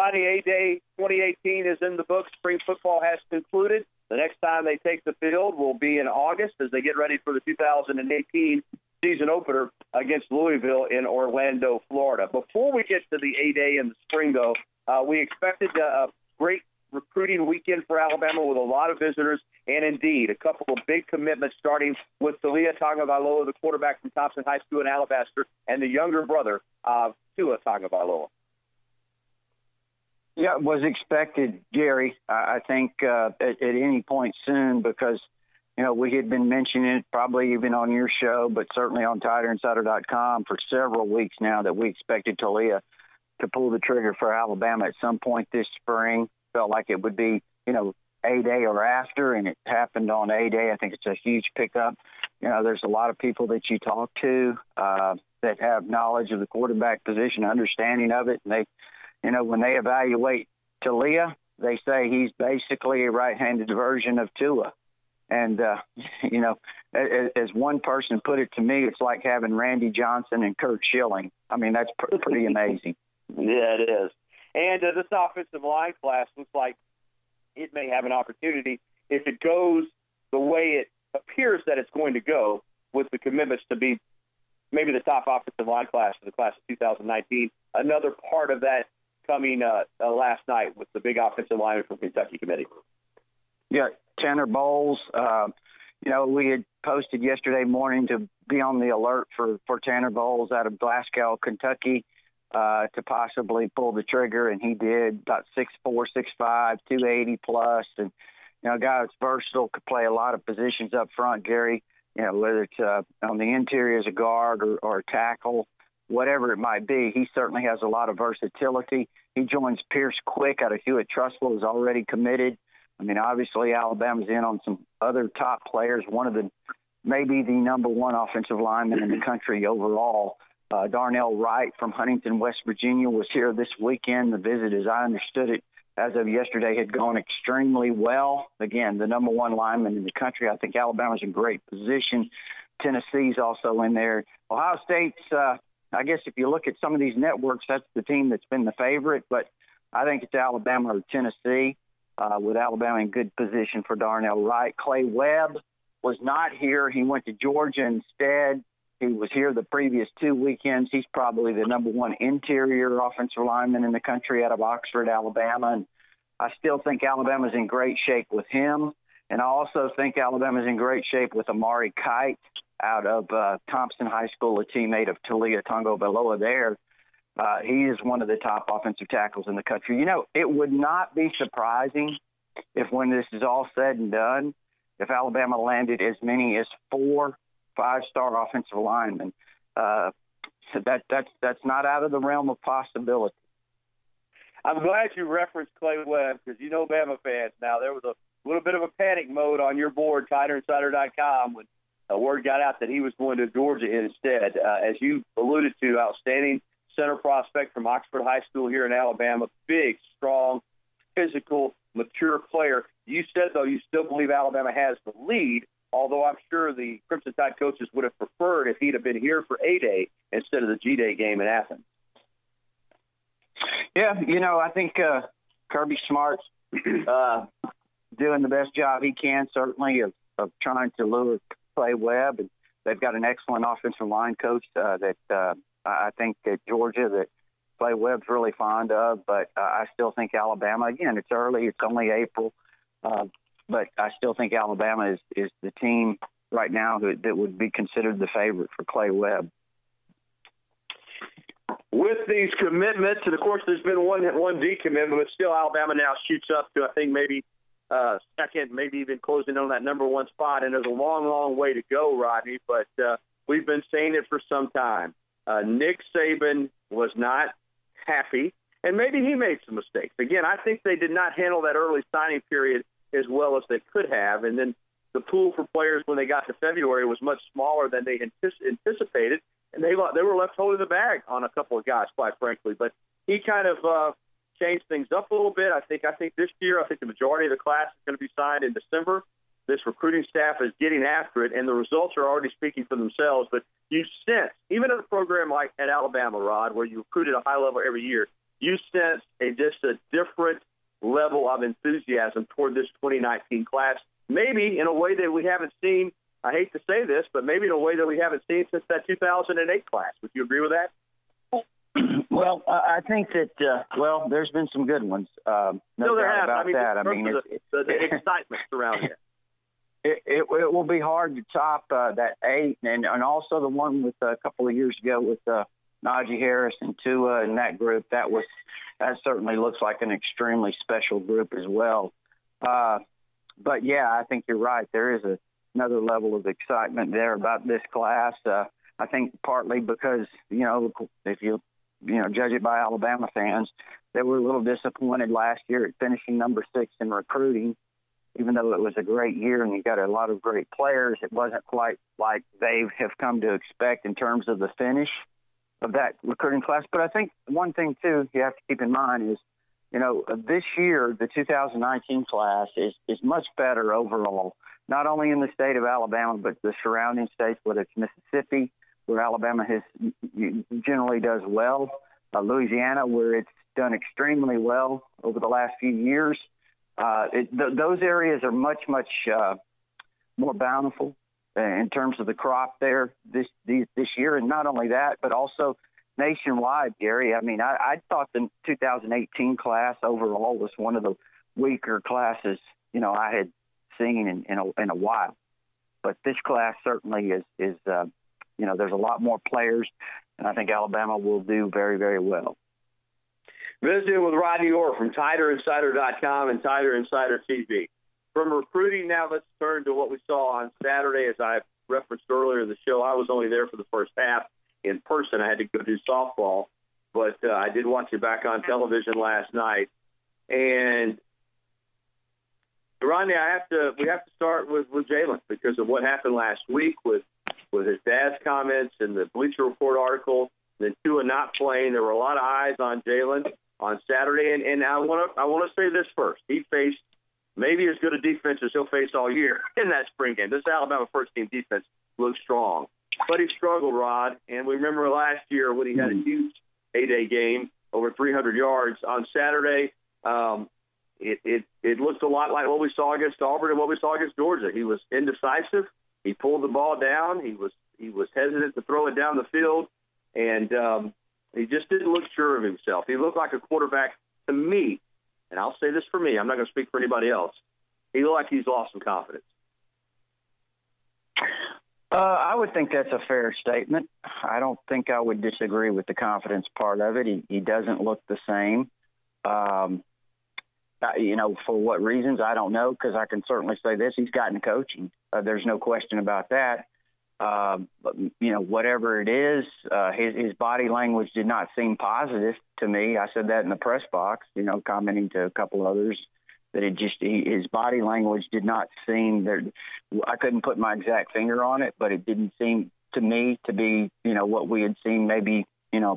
Rodney, A-Day 2018 is in the books. Spring football has concluded. The next time they take the field will be in August as they get ready for the 2018 season opener against Louisville in Orlando, Florida. Before we get to the A-Day in the spring, though, we expected a great recruiting weekend for Alabama with a lot of visitors, and indeed a couple of big commitments, starting with Talia Tagovailoa, the quarterback from Thompson High School in Alabaster, and the younger brother of Tua Tagovailoa. Yeah, it was expected, Jerry. I think at any point soon, because we had been mentioning it probably even on your show, but certainly on TigerInsider.com for several weeks now, that we expected Talia to pull the trigger for Alabama at some point this spring. Felt like it would be, A-Day or after, and it happened on A-Day. I think it's a huge pickup. There's a lot of people that you talk to that have knowledge of the quarterback position, understanding of it, and they, when they evaluate Talia, they say he's basically a right-handed version of Tua. And, as one person put it to me, it's like having Randy Johnson and Kurt Schilling. I mean, that's pretty amazing. Yeah, it is. And this offensive line class looks like it may have an opportunity, if it goes the way it appears that it's going to go, with the commitments to be maybe the top offensive line class for the class of 2019. Another part of that coming last night with the big offensive lineman from Kentucky committee. Yeah, Tanner Bowles. We had posted yesterday morning to be on the alert for Tanner Bowles out of Glasgow, Kentucky, to possibly pull the trigger, and he did. About 6'4", 6'5", 280 plus, and a guy that's versatile, could play a lot of positions up front, Gary. Whether it's on the interior as a guard or a tackle, whatever it might be, he certainly has a lot of versatility. He joins Pierce Quick out of Hewitt-Trussville, who's already committed. I mean, obviously Alabama's in on some other top players. One of the, maybe the number one offensive lineman in the country overall. Darnell Wright from Huntington, West Virginia, was here this weekend. The visit, as I understood it, as of yesterday, had gone extremely well. Again, the number one lineman in the country. I think Alabama's in great position. Tennessee's also in there. Ohio State's, I guess if you look at some of these networks, that's the team that's been the favorite. But I think it's Alabama or Tennessee, with Alabama in good position for Darnell Wright. Clay Webb was not here. He went to Georgia instead. He was here the previous 2 weekends. He's probably the number one interior offensive lineman in the country out of Oxford, Alabama. And I still think Alabama's in great shape with him. And I also think Alabama's in great shape with Amari Kite out of Thompson High School, a teammate of Talia Tagovailoa there. He is one of the top offensive tackles in the country. It would not be surprising if, when this is all said and done, if Alabama landed as many as 4 5-star offensive linemen. That's not out of the realm of possibility. I'm glad you referenced Clay Webb, because Bama fans now, there was a little bit of a panic mode on your board, TigerInsider.com, when a word got out that he was going to Georgia instead. As you alluded to, outstanding center prospect from Oxford High School here in Alabama, big, strong, physical, mature player. You said, though, you still believe Alabama has the lead, although I'm sure the Crimson Tide coaches would have preferred if he'd have been here for A-Day instead of the G-Day game in Athens. Yeah, I think Kirby Smart's doing the best job he can, certainly, of trying to lure Clay Webb. And they've got an excellent offensive line coach that I think at Georgia that Clay Webb's really fond of. But I still think Alabama, again, it's early, it's only April, but I still think Alabama is the team right now that would be considered the favorite for Clay Webb. With these commitments, and of course there's been one decommitment, but still Alabama now shoots up to, I think, maybe second, maybe even closing on that number one spot. And there's a long, long way to go, Rodney, but we've been saying it for some time. Nick Saban was not happy, and maybe he made some mistakes. Again, I think they did not handle that early signing period as well as they could have. And then the pool for players when they got to February was much smaller than they anticipated, and they were left holding the bag on a couple of guys, quite frankly. But he kind of changed things up a little bit. I think this year, I think the majority of the class is going to be signed in December. This recruiting staff is getting after it, and the results are already speaking for themselves. But you sense, even at a program like at Alabama, Rod, where you recruit at a high level every year, you sense just a different level of enthusiasm toward this 2019 class, maybe in a way that we haven't seen. I hate to say this, but maybe in a way that we haven't seen since that 2008 class. Would you agree with that? Well, I think that, there's been some good ones. No doubt about that. I mean, the excitement surrounding it. It will be hard to top that 8, and also the one with a couple of years ago with Najee Harris and Tua and that group. That certainly looks like an extremely special group as well. But yeah, I think you're right. There is another level of excitement there about this class. I think partly because if you judge it by Alabama fans, they were a little disappointed last year at finishing number 6 in recruiting. Even though it was a great year and you got a lot of great players, it wasn't quite like they have come to expect in terms of the finish of that recruiting class. But I think one thing, too, you have to keep in mind is, this year, the 2019 class is much better overall, not only in the state of Alabama, but the surrounding states, whether it's Mississippi, where Alabama generally does well, Louisiana, where it's done extremely well over the last few years. Those areas are much more bountiful in terms of the crop there this year, and not only that, but also nationwide, Gary. I mean, I thought the 2018 class overall was one of the weaker classes I had seen in a while. But this class certainly is there's a lot more players, and I think Alabama will do very, very well. Visiting with Rodney Orr from TiderInsider.com and Tider Insider TV. From recruiting now, let's turn to what we saw on Saturday. As I referenced earlier in the show, I was only there for the first half in person. I had to go do softball, but I did watch it back on television last night. And Rodney, we have to start with Jalen because of what happened last week with his dad's comments and the Bleacher Report article. Then Tua not playing. There were a lot of eyes on Jalen on Saturday, and I want to say this first. He faced maybe as good a defense as he'll face all year in that spring game. This Alabama first-team defense looks strong, but he struggled, Rod. And we remember last year when he had a huge A-Day game, over 300 yards on Saturday. It looked a lot like what we saw against Auburn and what we saw against Georgia. He was indecisive. He pulled the ball down. He was hesitant to throw it down the field, and he just didn't look sure of himself. He looked like a quarterback to me, and I'll say this for me. I'm not going to speak for anybody else. He looked like he's lost some confidence. I would think that's a fair statement. I don't think I would disagree with the confidence part of it. He doesn't look the same. For what reasons, I don't know, because I can certainly say this. He's gotten coaching. There's no question about that. But, whatever it is, his body language did not seem positive to me. I said that in the press box, commenting to a couple others that his body language did not seem there. I couldn't put my exact finger on it, but it didn't seem to me to be, what we had seen maybe,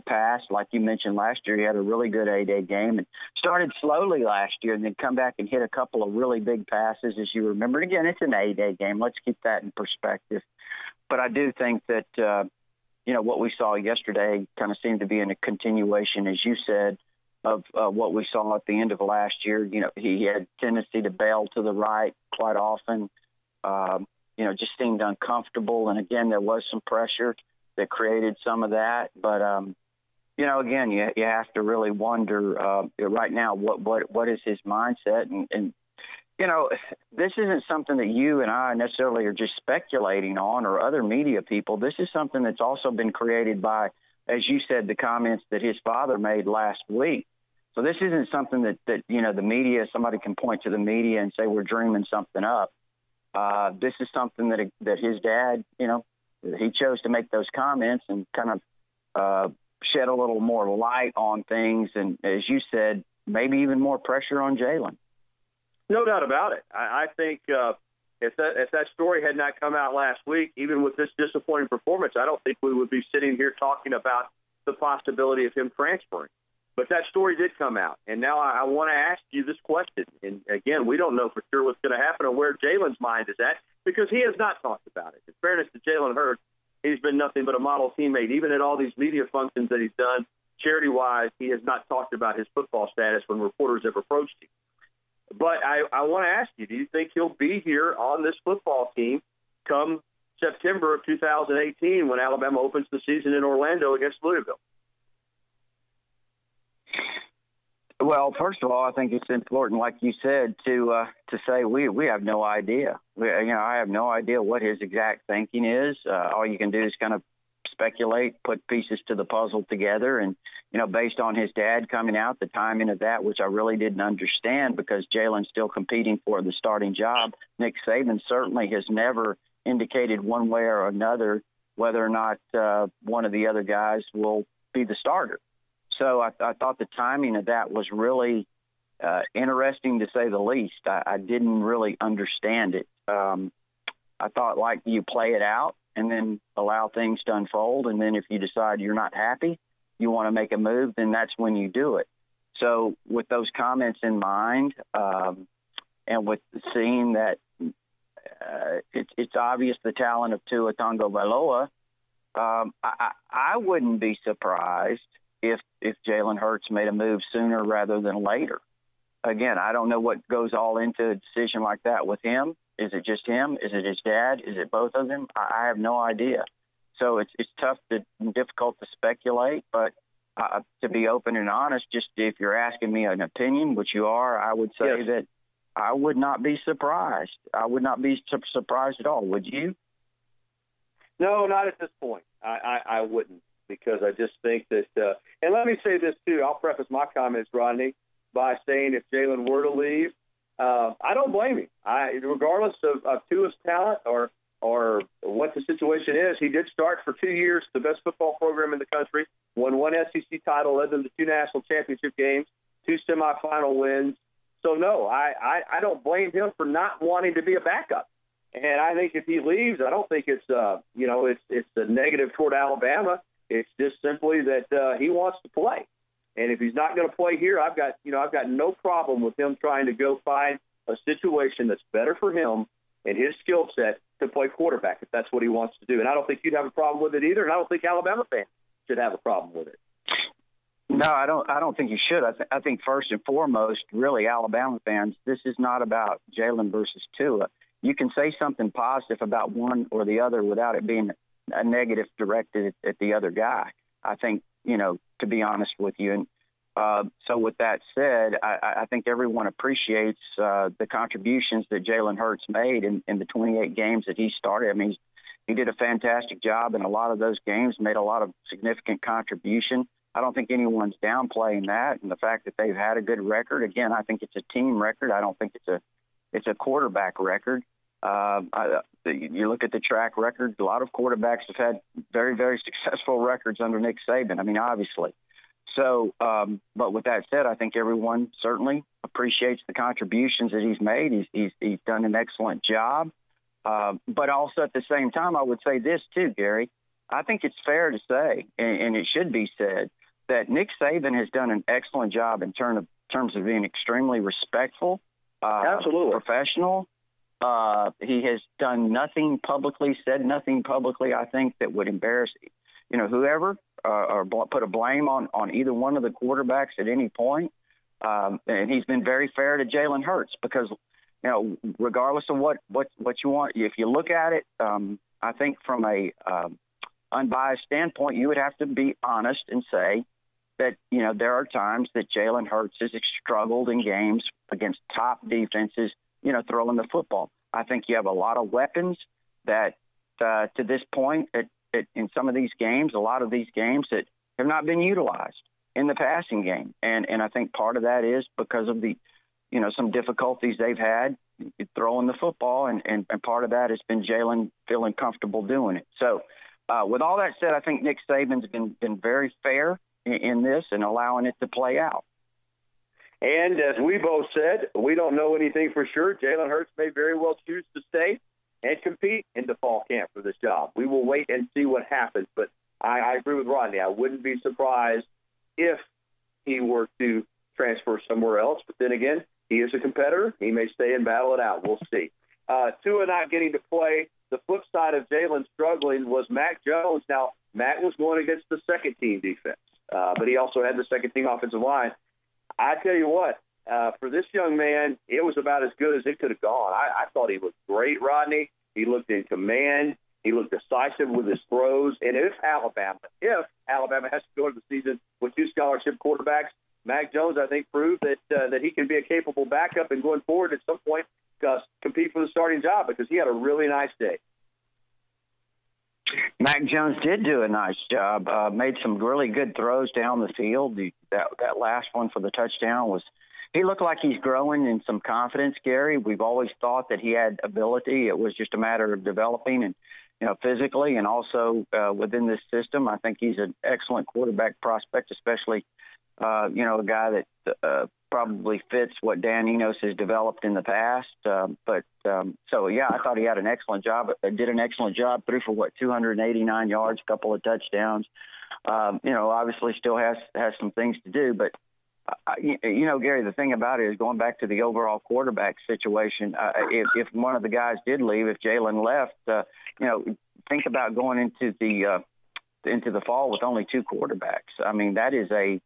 past. Like you mentioned last year, he had a really good A-Day game and started slowly last year and then come back and hit a couple of really big passes, as you remember. And again, it's an A-Day game. Let's keep that in perspective. But I do think that, what we saw yesterday kind of seemed to be in a continuation, as you said, of what we saw at the end of last year. He had a tendency to bail to the right quite often, just seemed uncomfortable. And, again, there was some pressure that created some of that. But, again, you have to really wonder right now what is his mindset. And this isn't something that you and I necessarily are just speculating on or other media people. This is something that's also been created by, as you said, the comments that his father made last week. So this isn't something that the media, somebody can point to the media and say we're dreaming something up. This is something that his dad, he chose to make those comments and kind of shed a little more light on things. And as you said, maybe even more pressure on Jalen. No doubt about it. I think if that story had not come out last week, even with this disappointing performance, I don't think we would be sitting here talking about the possibility of him transferring. But that story did come out, and now I want to ask you this question. And, again, we don't know for sure what's going to happen or where Jalen's mind is at because he has not talked about it. In fairness to Jalen Hurts, he's been nothing but a model teammate, even at all these media functions that he's done. charity-wise, he has not talked about his football status when reporters have approached him. But I want to ask you, do you think he'll be here on this football team come September of 2018 when Alabama opens the season in Orlando against Louisville? Well, first of all, I think it's important, like you said, to say we have no idea. I have no idea what his exact thinking is. All you can do is kind of speculate, put pieces to the puzzle together, and based on his dad coming out, the timing of that, which I really didn't understand because Jalen's still competing for the starting job. Nick Saban certainly has never indicated one way or another whether or not one of the other guys will be the starter. So I thought the timing of that was really interesting, to say the least. I didn't really understand it. I thought, like, you play it out and then allow things to unfold, and then if you decide you're not happy, you want to make a move, then that's when you do it. So with those comments in mind, and with seeing that it's obvious the talent of Tua Tagovailoa, I wouldn't be surprised if Jalen Hurts made a move sooner rather than later. Again, I don't know what goes all into a decision like that with him. Is it just him? Is it his dad? Is it both of them? I have no idea. So it's tough and difficult to speculate, but to be open and honest, just if you're asking me an opinion, which you are, I would say that I would not be surprised. I would not be surprised at all. Would you? No, not at this point. I wouldn't, because I just think that and let me say this, too. I'll preface my comments, Rodney, by saying if Jalen were to leave, I don't blame him. Regardless of Tua's talent or what the situation is, he did start for 2 years the best football program in the country, won one SEC title, led them to 2 national championship games, 2 semifinal wins. So, no, I don't blame him for not wanting to be a backup. And I think if he leaves, I don't think it's it's a negative toward Alabama. It's just simply that he wants to play. And if he's not going to play here, I've got no problem with him trying to go find a situation that's better for him and his skill set to play quarterback if that's what he wants to do. And I don't think you'd have a problem with it either, and I don't think Alabama fans should have a problem with it. No, I don't think you should. I think first and foremost, really, Alabama fans, this is not about Jalen versus Tua. You can say something positive about one or the other without it being a negative directed at the other guy. I think, to be honest with you. And so with that said, I think everyone appreciates the contributions that Jalen Hurts made in the 28 games that he started. I mean, he did a fantastic job in a lot of those games, made a lot of significant contribution. I don't think anyone's downplaying that, and the fact that they've had a good record. Again, I think it's a team record. I don't think it's a quarterback record. You look at the track record, a lot of quarterbacks have had very, very successful records under Nick Saban. I mean, obviously. So, but with that said, I think everyone certainly appreciates the contributions that he's made. He's done an excellent job. But also at the same time, I would say this too, Gary. I think it's fair to say, and it should be said, that Nick Saban has done an excellent job in terms of being extremely respectful, absolutely professional. He has done nothing publicly, said nothing publicly, I think, that would embarrass, whoever or put a blame on either one of the quarterbacks at any point. And he's been very fair to Jalen Hurts because, regardless of what you want, if you look at it, I think from a unbiased standpoint, you would have to be honest and say that, there are times that Jalen Hurts has struggled in games against top defenses, throwing the football. I think you have a lot of weapons that to this point in some of these games, a lot of these games that have not been utilized in the passing game. And I think part of that is because of the, some difficulties they've had throwing the football. And part of that has been Jalen feeling comfortable doing it. So with all that said, I think Nick Saban's been very fair in this and allowing it to play out. And as we both said, we don't know anything for sure. Jalen Hurts may very well choose to stay and compete in the fall camp for this job. We will wait and see what happens. But I agree with Rodney. I wouldn't be surprised if he were to transfer somewhere else. But then again, he is a competitor. He may stay and battle it out. We'll see. Tua not getting to play. The flip side of Jalen struggling was Mac Jones. Now, Mac was going against the second-team defense. but he also had the second-team offensive line. I tell you what, for this young man, it was about as good as it could have gone. I thought he looked great, Rodney. He looked in command. He looked decisive with his throws. And if Alabama has to go into the season with 2 scholarship quarterbacks, Mac Jones, I think, proved that he can be a capable backup and going forward at some point compete for the starting job because he had a really nice day. Mac Jones did do a nice job. Made some really good throws down the field. That last one for the touchdown he looked like he's growing in some confidence, Gary. We've always thought that he had ability. It was just a matter of developing and, physically and also within this system. I think he's an excellent quarterback prospect, especially, a guy that probably fits what Dan Enos has developed in the past. I thought he had an excellent job. Did an excellent job. Threw for 289 yards, a couple of touchdowns. Obviously still has some things to do, but Gary, the thing about it is going back to the overall quarterback situation. If one of the guys did leave, if Jalen left, think about going into the fall with only 2 quarterbacks. I mean, that is a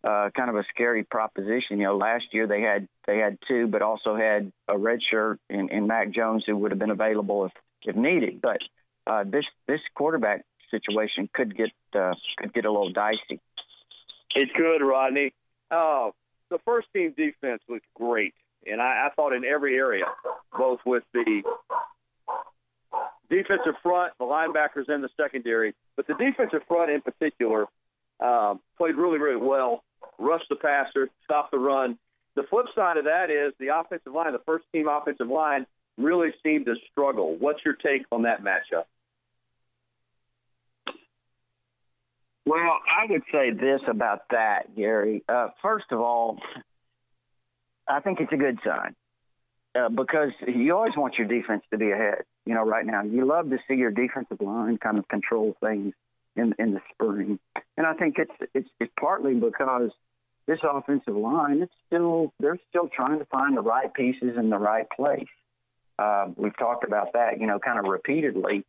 kind of a scary proposition. Last year they had 2, but also had a red shirt in Mac Jones who would have been available if needed. But this quarterback situation could get a little dicey. It could, Rodney. The first-team defense was great, and I thought in every area, both with the defensive front, the linebackers, and the secondary. But the defensive front in particular played really, really well, rushed the passer, stopped the run. The flip side of that is the offensive line, the first-team offensive line, really seemed to struggle. What's your take on that matchup? Well, I would say this about that, Gary. First of all, I think it's a good sign because you always want your defense to be ahead. Right now, you love to see your defensive line kind of control things in the spring, and I think it's partly because this offensive line they're still trying to find the right pieces in the right place. We've talked about that, kind of repeatedly.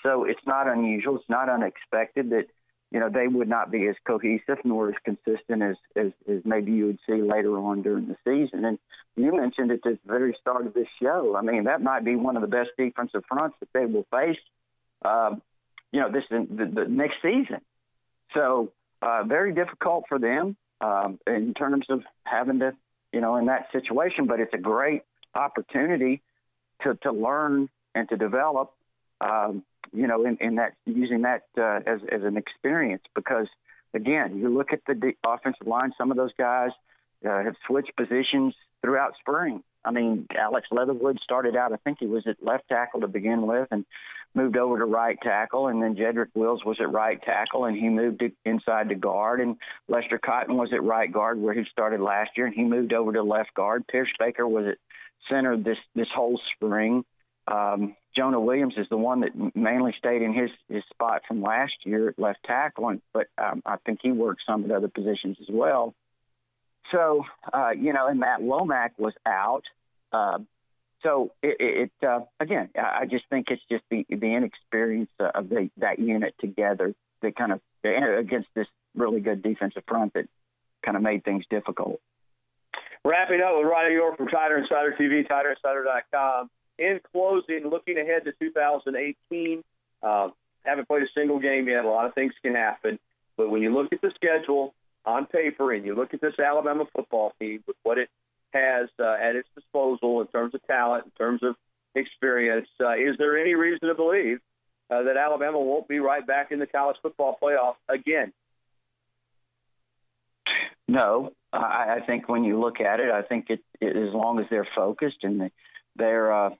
So it's not unusual, it's not unexpected that. They would not be as cohesive nor as consistent as maybe you would see later on during the season. And you mentioned at the very start of this show, I mean, that might be one of the best defensive fronts that they will face, the next season. So very difficult for them in terms of having to, in that situation. But it's a great opportunity to learn and to develop in that, using that as an experience, because again, you look at the offensive line, some of those guys have switched positions throughout spring. I mean, Alex Leatherwood started out, I think he was at left tackle to begin with and moved over to right tackle. And then Jedrick Wills was at right tackle and he moved inside to guard. And Lester Cotton was at right guard where he started last year and he moved over to left guard. Pierce Baker was at center this whole spring. Jonah Williams is the one that mainly stayed in his spot from last year at left tackle, but I think he worked some at other positions as well. So, and Matt Womack was out. So again, I just think it's just the inexperience of that unit together that kind of against this really good defensive front that kind of made things difficult. Wrapping up with Rodney Orr from Tider Insider TV, TiderInsider.com. In closing, looking ahead to 2018, haven't played a single game yet. A lot of things can happen. But when you look at the schedule on paper and you look at this Alabama football team with what it has at its disposal in terms of talent, in terms of experience, is there any reason to believe that Alabama won't be right back in the college football playoff again? No. I think when you look at it, I think it as long as they're focused and they're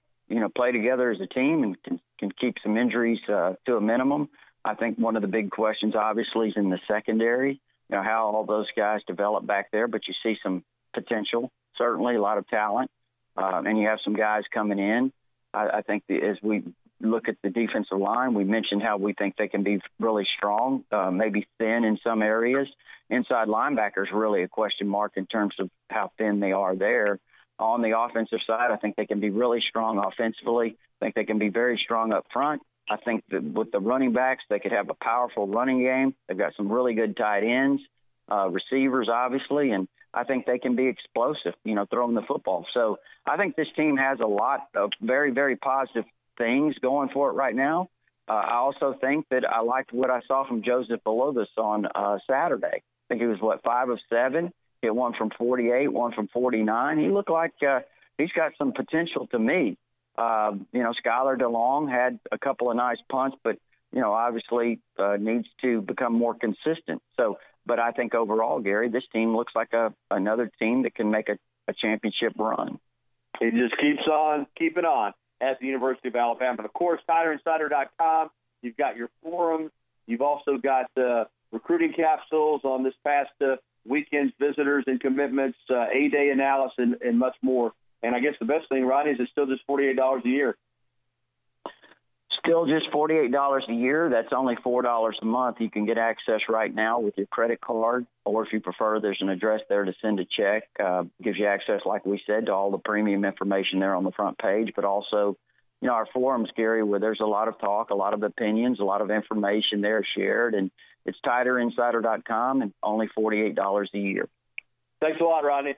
play together as a team and can keep some injuries to a minimum. I think one of the big questions obviously is in the secondary, how all those guys develop back there, but you see some potential, certainly a lot of talent, and you have some guys coming in. I think as we look at the defensive line, we mentioned how we think they can be really strong, maybe thin in some areas. Inside linebackers really a question mark in terms of how thin they are there. On the offensive side, I think they can be really strong offensively. I think they can be very strong up front. I think that with the running backs, they could have a powerful running game. They've got some really good tight ends, receivers, obviously, and I think they can be explosive, throwing the football. So I think this team has a lot of very, very positive things going for it right now. I also think that I liked what I saw from Joseph Belovis on Saturday. I think he was, 5 of 7. Hit one from 48, one from 49. He looked like he's got some potential to me. Skylar DeLong had a couple of nice punts, but, obviously needs to become more consistent. But I think overall, Gary, this team looks like another team that can make a championship run. It just keeps on keeping on at the University of Alabama. And, of course, TiderInsider.com. You've got your forums. You've also got recruiting capsules on this past weekend's visitors and commitments, A-Day analysis, and much more. And I guess the best thing, Rodney, is it's still just $48 a year. Still just $48 a year. That's only $4 a month. You can get access right now with your credit card, or if you prefer, there's an address there to send a check. Gives you access, like we said, to all the premium information there on the front page, but also, our forums, Gary, where there's a lot of talk, a lot of opinions, a lot of information there shared, and it's TiderInsider.com and only $48 a year. Thanks a lot, Rodney.